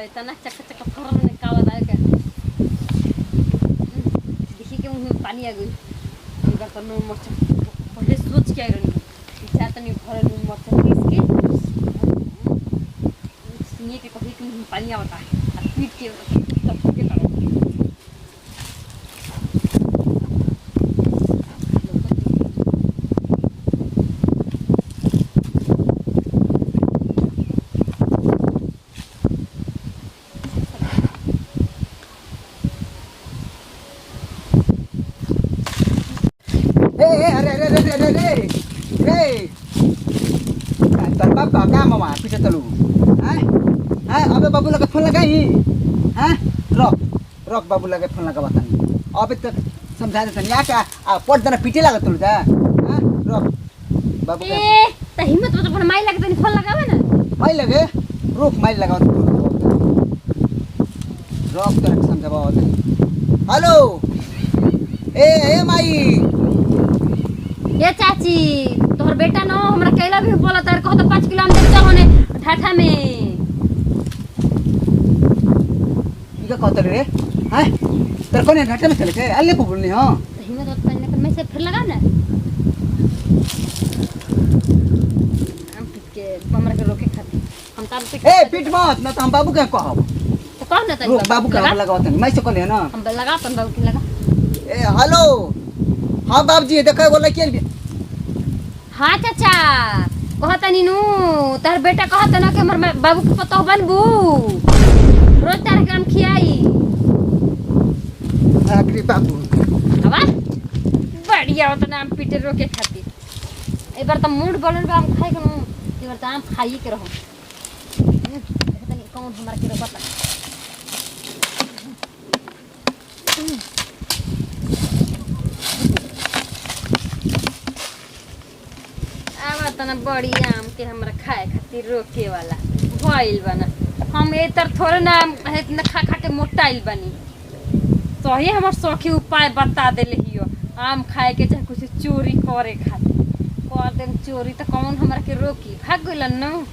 है इतना चक चक फरन ने का बता के देखी के मुंह में पानी आ गई इनका तो नून मरचा पहले सोच के आई रही इच्छा तो नहीं भरे नून मरचा पीस के सुनिए के कभी के मुंह में पानी आता है और पीट के तब के तरह पीछे चलू अबे बाबू लगे फोन लगाई रख रख बाबू लगे फोन लगा बतानी अबे तक समझा देता नहीं क्या पट देना पीछे लगा तुल जा रख बाबू ए त हिम्मत मत अपन माई लगे तनी फोन लगावे ना माई लगे रुक माई लगा रख तो समझावा हेलो ए माई ये चाची तोहर बेटा न हमरा कैला भी बोला तार कहो तो 5 किलो हम देख होने ठाठा में इका कहत रे हैं तेरे कोने ठाठा में चले के अल्ले को बोलनी हां हिम्मत मत करने कर मैं से फिर लगा ना हम पीट के हमरा के रोके खाती हम तार पे ए पीट मत ना तो हम बाबू के कहब तो कह ना तनी रुक बाबू के लगावत नहीं मैं से कहले ना हम लगा अपन बाबू के लगा ए हेलो हां बाबूजी देखै बोला के हाँ चाचा कहता नीनू तार बेटा कहता ना कि हमर बाबू के पतो बनबू रोज तार काम खियाई आखिरी बाबू हवा बढ़िया होता ना हम पीटे रोके खातिर एक बार तो मूड बनल बा हम खाए के नु एक बार तो हम खाई के रहो पता नहीं कौन हमार के रोकता तना बड़ी आम के हमरा खाए खातिर रोके वाला भइल बना हम ए तर थोड़े ना इतना खा खा के मोटाइल बनी सही हमर सौखी उपाय बता देले हियो आम खाए के चाहे कुछ चोरी करे खातिर कर देम चोरी तो कौन हमरा के रोकी भाग गइलन न